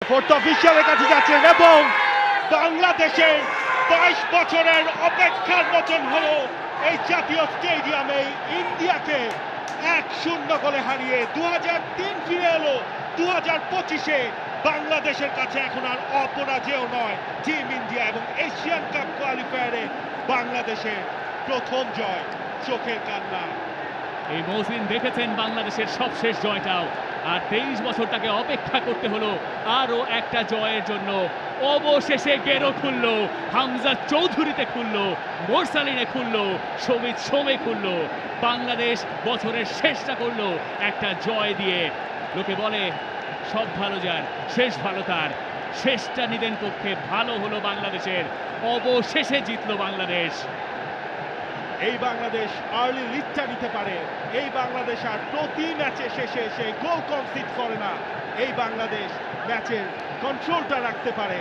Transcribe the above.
Fourth অফিসিয়ালের কাছে যাচ্ছেন এবং বাংলাদেশের 22 বছরের অপেক্ষার মতন হলো এই জাতীয় স্টেডিয়ামে ইন্ডিয়াকে 1-0 গোলে হারিয়ে 2003 ফিরে এলো 2025-এ। বাংলাদেশের কাছে এখন আর অপরাজেয় নয় টিম ইন্ডিয়া এবং এশিয়ান কাপ কোয়ালিফায়ারে বাংলাদেশের প্রথম জয় চোখের কান্না। এই মৌসুম দেখেছেন বাংলাদেশের সবশেষ জয়টাও, আর 23 বছর তাকে অপেক্ষা করতে হলো আরও একটা জয়ের জন্য। অবশেষে গেরো খুললো, হামজা চৌধুরীতে খুললো, মোরসালিনে খুললো, সমিত সোমে খুললো। বাংলাদেশ বছরের শেষটা করলো একটা জয় দিয়ে। লোকে বলে সব ভালো যার শেষ ভালো তার, শেষটা নিদেন পক্ষে ভালো হলো বাংলাদেশের। অবশেষে জিতলো বাংলাদেশ। এই বাংলাদেশ আর্লি লিডটা নিতে পারে। এই বাংলাদেশ আর প্রতি ম্যাচে শেষে এসে গোল কনসিড করে না। এই বাংলাদেশ ম্যাচের কন্ট্রোলটা রাখতে পারে।